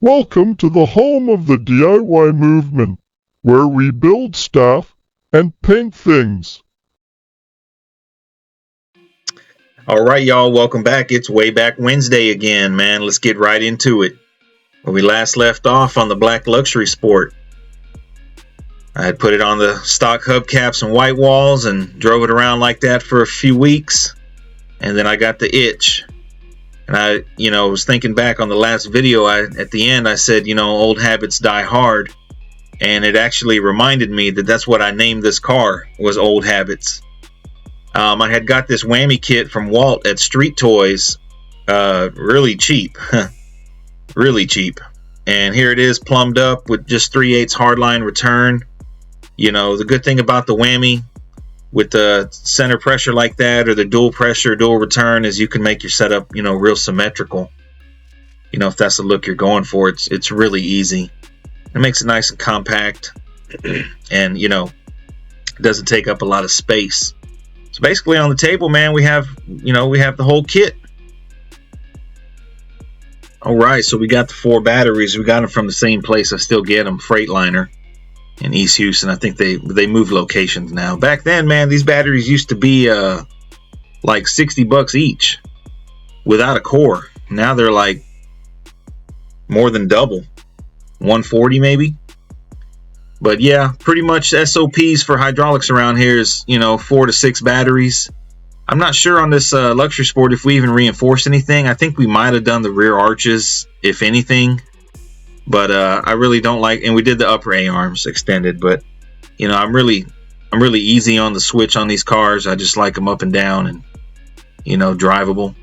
Welcome to the home of the DIY movement, where we build stuff and paint things. All right, y'all, welcome back. It's Way Back Wednesday again, man. Let's get right into it. Where we last left off on the black luxury sport. I had put it on the stock hubcaps and white walls and drove it around like that for a few weeks. And then I got the itch. And I, was thinking back on the last video. At the end, I said, old habits die hard. And it actually reminded me that that's what I named this car, was Old Habits. I had got this whammy kit from Walt at Street Toys, really cheap, really cheap. And here it is, plumbed up with just 3/8 hardline return. The good thing about the whammy with the center pressure like that, or the dual pressure, dual return, is you can make your setup, real symmetrical. If that's the look you're going for, it's really easy. It makes it nice and compact, and it doesn't take up a lot of space. So basically, on the table, man, we have the whole kit. All right, so we got the 4 batteries. We got them from the same place I still get them, Freightliner in East Houston. I think they moved locations now. Back then, man, these batteries used to be like $60 each without a core. Now they're like more than double, 140 maybe. But yeah, pretty much SOPs for hydraulics around here is 4 to 6 batteries. I'm not sure on this luxury sport if we even reinforced anything. I think we might have done the rear arches, if anything. But I really don't like, and we did the upper A-arms extended. But I'm really easy on the switch on these cars. I just like them up and down and drivable.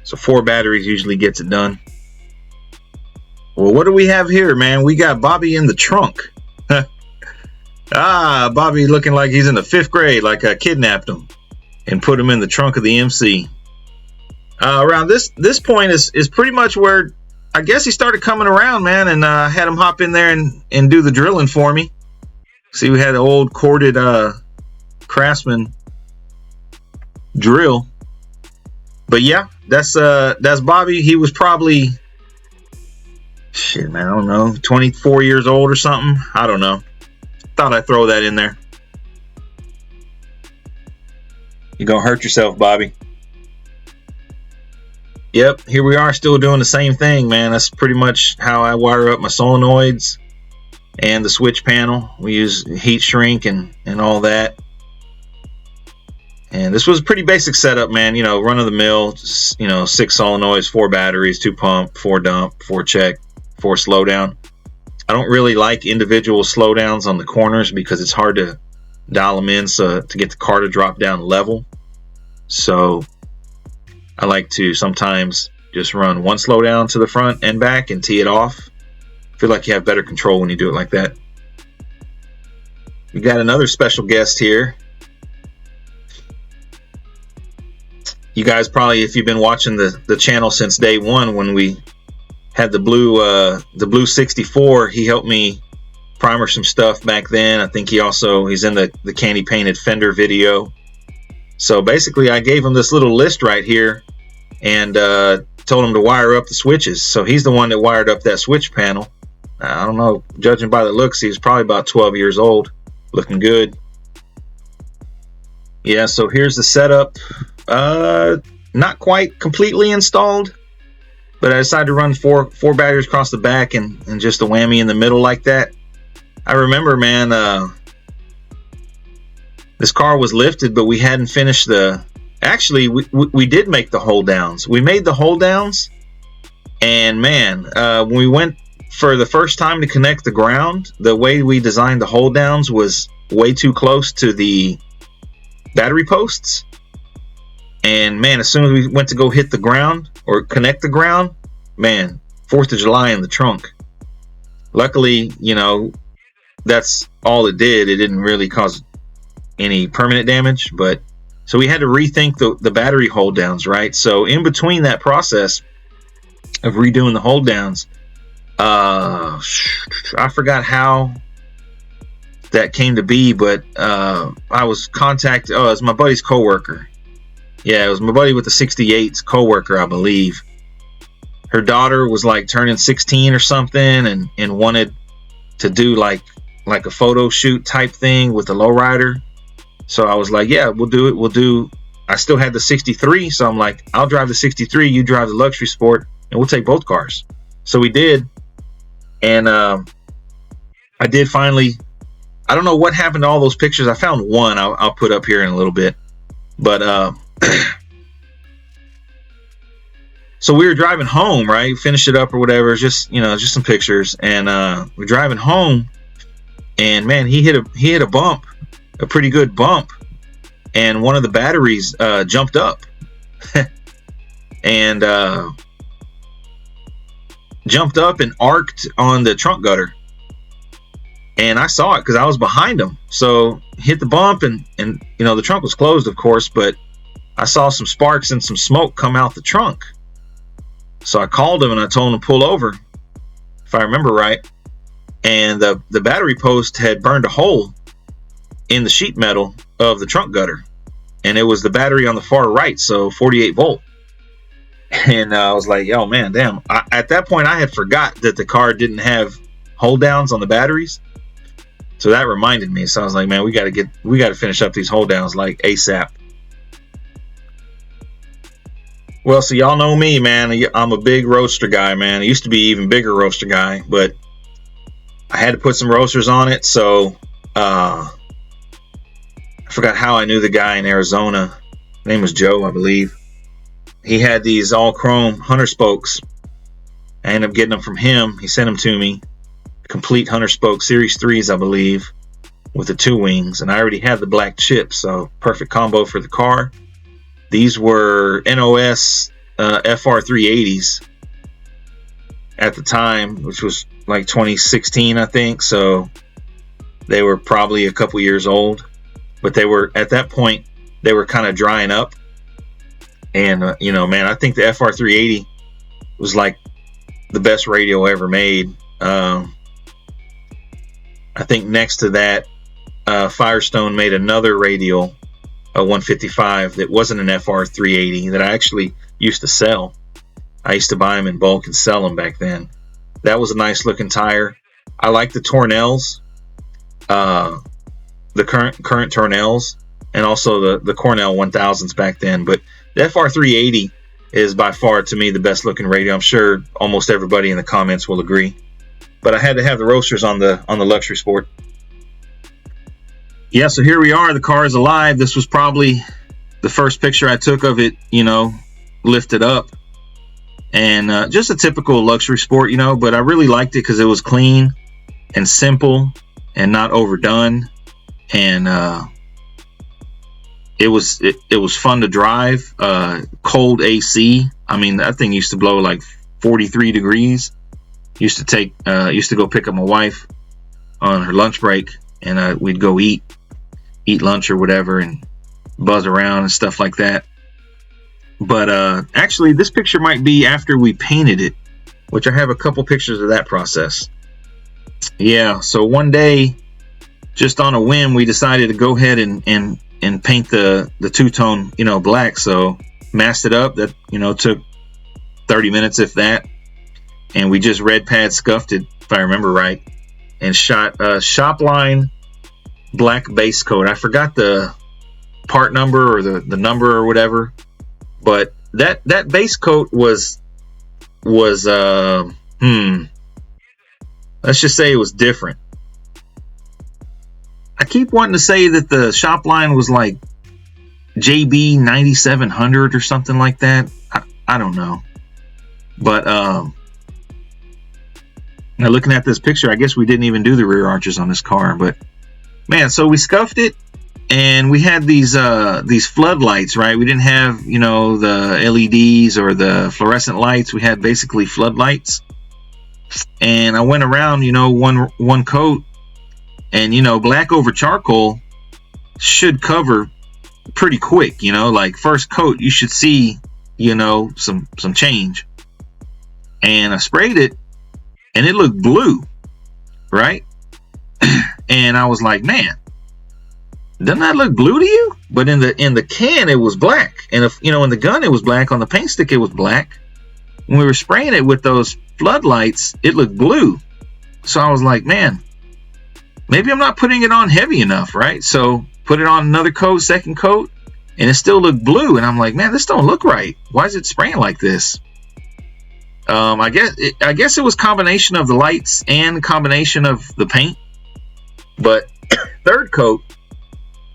So 4 batteries usually gets it done. Well, what do we have here, man? We got Bobby in the trunk. Bobby looking like he's in the 5th grade, like I kidnapped him and put him in the trunk of the MC. Around this point is pretty much where I guess he started coming around, man, and had him hop in there and do the drilling for me. See, we had an old corded Craftsman drill. But yeah, that's Bobby. He was probably, shit, man, I don't know, 24 years old or something. I don't know. Thought I'd throw that in there. You're gonna hurt yourself, Bobby. Yep, here we are still doing the same thing, man. That's pretty much how I wire up my solenoids and the switch panel. We use heat shrink and all that. And this was a pretty basic setup, man. Run of the mill, 6 solenoids, 4 batteries, 2 pump, 4 dump, 4 check, 4 slowdown. I don't really like individual slowdowns on the corners because it's hard to dial them in to get the car to drop down level. So I like to sometimes just run 1 slowdown to the front and back and tee it off. I feel like you have better control when you do it like that. We got another special guest here. You guys probably, if you've been watching the channel since day one, when we had the blue 64, he helped me primer some stuff back then. I think he's in the candy painted fender video. So basically I gave him this little list right here and told him to wire up the switches. So he's the one that wired up that switch panel. I don't know, judging by the looks, he's probably about 12 years old, looking good. Yeah, so here's the setup. Not quite completely installed, but I decided to run four batteries across the back and just a whammy in the middle like that. I remember, man, this car was lifted, but we hadn't finished actually, we did make the hold downs. We made the hold downs, and man, when we went for the first time to connect the ground, the way we designed the hold downs was way too close to the battery posts. And man, as soon as we went to go hit the ground or connect the ground, man, 4th of July in the trunk. Luckily, that's all it did. It didn't really cause any permanent damage, but so we had to rethink the battery hold downs, right? So in between that process of redoing the hold downs, I forgot how that came to be, but I was contacted. Oh, it was my buddy's coworker. Yeah, it was my buddy with the 68's coworker, I believe. her daughter was like turning 16 or something, and wanted to do like a photo shoot type thing with the lowrider. So I was like, yeah, we'll do it. I still had the 63, so I'm like, I'll drive the 63, you drive the luxury sport, and we'll take both cars. So we did, and I did finally. I don't know what happened to all those pictures. I found one. I'll put up here in a little bit, but so we were driving home, right? Finished it up or whatever. Just just some pictures, and we're driving home, and man, he hit a bump, a pretty good bump, and one of the batteries jumped up, and arced on the trunk gutter. And I saw it because I was behind him. So hit the bump, and the trunk was closed, of course, but I saw some sparks and some smoke come out the trunk. So I called him and I told him to pull over, if I remember right. And the battery post had burned a hole in the sheet metal of the trunk gutter, and it was the battery on the far right, so 48 volt. And I was like, oh man, damn. At that point, I had forgot that the car didn't have hold downs on the batteries. So that reminded me. So I was like, man, we got to finish up these hold downs like ASAP. Well, so y'all know me, man. I'm a big roadster guy, man. I used to be even bigger roadster guy, but I had to put some roasters on it. So I forgot how I knew the guy in Arizona. His name was Joe, I believe. He had these all chrome Hunter spokes. I ended up getting them from him. He sent them to me. Complete Hunter spoke Series 3s, I believe, with the 2 wings, and I already had the black chip, so perfect combo for the car. These were NOS FR380s at the time, which was like 2016, I think, so they were probably a couple years old, but they were, at that point, they were kind of drying up. And man, I think the FR380 was like the best radio ever made. I think next to that, Firestone made another radial, a 155, that wasn't an FR380 that I actually used to sell. I used to buy them in bulk and sell them back then. That was a nice looking tire. I like the Tornells, the current Tornells, and also the Cornell 1000s back then. But the FR380 is by far, to me, the best looking radio. I'm sure almost everybody in the comments will agree. But I had to have the roasters on the luxury sport. Yeah, so here we are. The car is alive. This was probably the first picture I took of it, lifted up. And just a typical luxury sport, but I really liked it because it was clean and simple and not overdone. And it was fun to drive. Cold AC. I mean, that thing used to blow like 43 degrees. Used to go pick up my wife on her lunch break, and we'd go eat lunch or whatever and buzz around and stuff like that. But actually, this picture might be after we painted it, which I have a couple pictures of that process. Yeah, so one day, just on a whim, we decided to go ahead and paint the two-tone, black. So masked it up. That took 30 minutes, if that. And we just red pad scuffed it, if I remember right, and shot Shopline black base coat. I forgot the part number or the number or whatever, but that base coat was let's just say it was different. I keep wanting to say that the Shopline was like JB 9700 or something like that. I don't know, but now looking at this picture, I guess we didn't even do the rear arches on this car, but man, so we scuffed it, and we had these floodlights, right? We didn't have, the LEDs or the fluorescent lights. We had basically floodlights, and I went around, one coat, and black over charcoal should cover pretty quick, like first coat you should see, some change, and I sprayed it. And it looked blue, right? And I was like, man, doesn't that look blue to you? But in the can, it was black. And if in the gun, it was black. On the paint stick, it was black. when we were spraying it with those floodlights, it looked blue. So I was like, man, maybe I'm not putting it on heavy enough, right? So put it on another coat, second coat, and it still looked blue. And I'm like, man, this don't look right. Why is it spraying like this? I guess it was combination of the lights and combination of the paint. But third coat,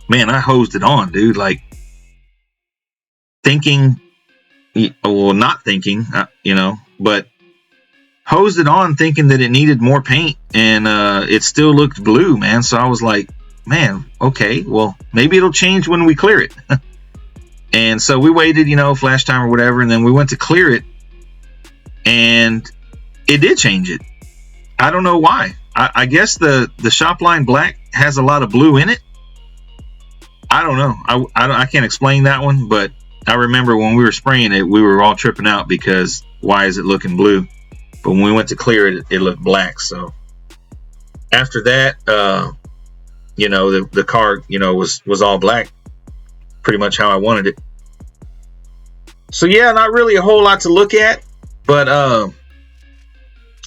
man, I hosed it on, dude. Like thinking, well, not thinking, but hosed it on thinking that it needed more paint, and it still looked blue, man. So I was like, man, okay, well, maybe it'll change when we clear it. And so we waited, flash time or whatever, and then we went to clear it, and it did change it. I don't know why. I guess the Shopline Black has a lot of blue in it. I don't know. I can't explain that one, but I remember when we were spraying it, we were all tripping out because why is it looking blue? But when we went to clear it, it looked black. So after that, the car, was all black, pretty much how I wanted it. So yeah, not really a whole lot to look at, but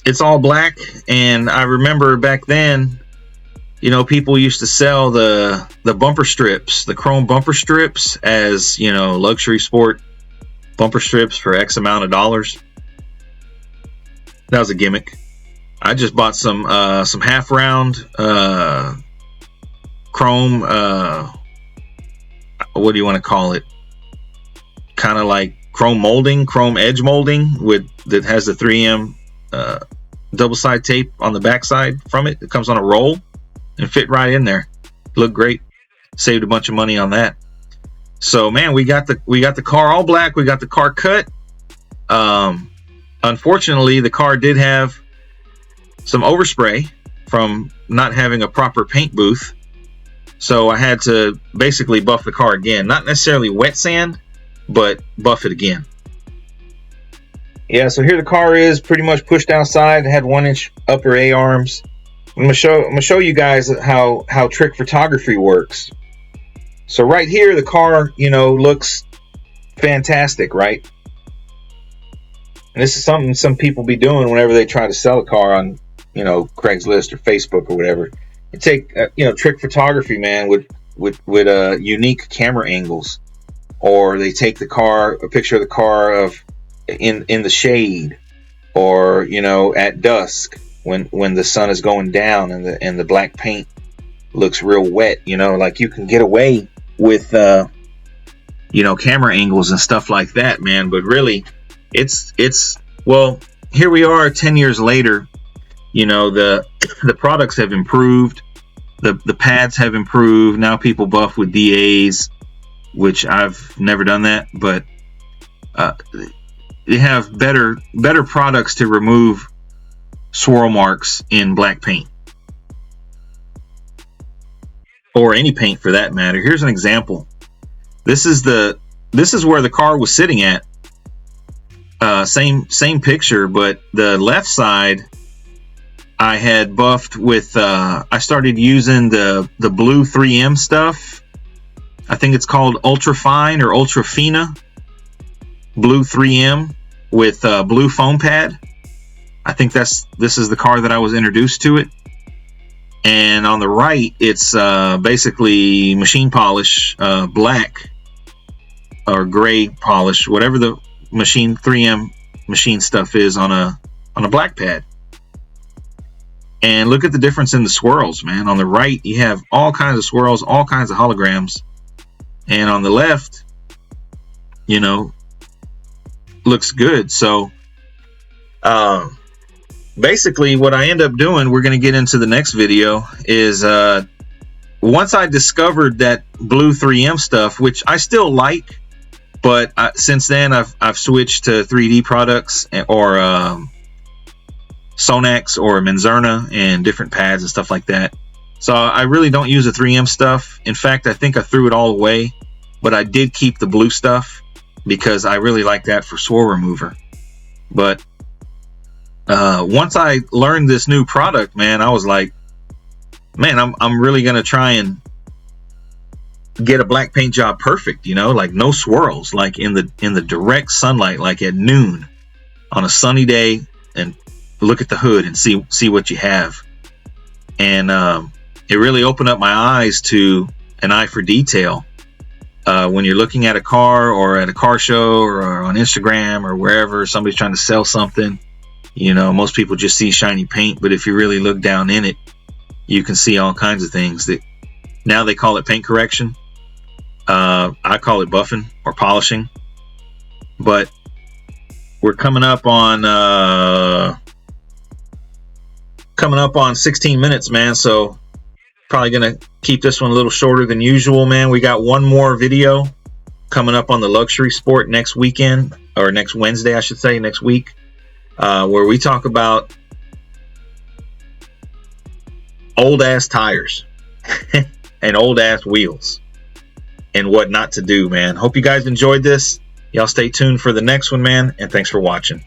it's all black. And I remember back then, people used to sell the bumper strips, the chrome bumper strips as, luxury sport bumper strips for X amount of dollars. That was a gimmick. I just bought some half round chrome, what do you want to call it? Kind of like chrome edge molding that has the 3M double side tape on the backside from it. It comes on a roll and fit right in there. Looked great. Saved a bunch of money on that. So man, we got the car all black. We got the car cut. Unfortunately, the car did have some overspray from not having a proper paint booth. So I had to basically buff the car again. Not necessarily wet sand, but buff it again. Yeah, so here the car is pretty much pushed outside. It had 1-inch upper A-arms. I'm gonna show you guys how trick photography works. So right here, the car, looks fantastic, right? And this is something some people be doing whenever they try to sell a car on, Craigslist or Facebook or whatever. You take, trick photography, man, with unique camera angles, or they take a picture of the car in the shade, or at dusk when the sun is going down and the black paint looks real wet. Like you can get away with camera angles and stuff like that, man. But really, well, here we are 10 years later. The products have improved, the pads have improved. Now people buff with DAs, which I've never done that, but they have better products to remove swirl marks in black paint, or any paint for that matter. Here's an example. This is where the car was sitting at. Same picture, but the left side I had buffed with I started using the blue 3M stuff. I think it's called Ultra Fine or Ultra Fina blue 3M with blue foam pad. I think this is the car that I was introduced to it. And on the right, it's basically machine polish, black or gray polish, whatever the 3M machine stuff is on a black pad. And look at the difference in the swirls, man. On the right, you have all kinds of swirls, all kinds of holograms. And on the left, looks good. So basically what I end up doing, we're going to get into the next video, is once I discovered that blue 3M stuff, which I still like, but since then I've switched to 3D products or Sonax or Menzerna and different pads and stuff like that. So I really don't use the 3M stuff. In fact, I think I threw it all away, but I did keep the blue stuff because I really like that for swirl remover. But once I learned this new product, man, I was like, man, I'm really gonna try and get a black paint job perfect, like no swirls, like in the direct sunlight, like at noon, on a sunny day and look at the hood and see what you have. And it really opened up my eyes to an eye for detail. When you're looking at a car or at a car show or on Instagram or wherever somebody's trying to sell something, you know, most people just see shiny paint, but if you really look down in it, you can see all kinds of things that now they call it paint correction. I call it buffing or polishing, but we're coming up on 16 minutes, man. So probably gonna keep this one a little shorter than usual, man. We got one more video coming up on the luxury sport next weekend, or next Wednesday, I should say, next week, where we talk about old ass tires and old ass wheels and what not to do, man. Hope you guys enjoyed this. Y'all stay tuned for the next one, man, and thanks for watching.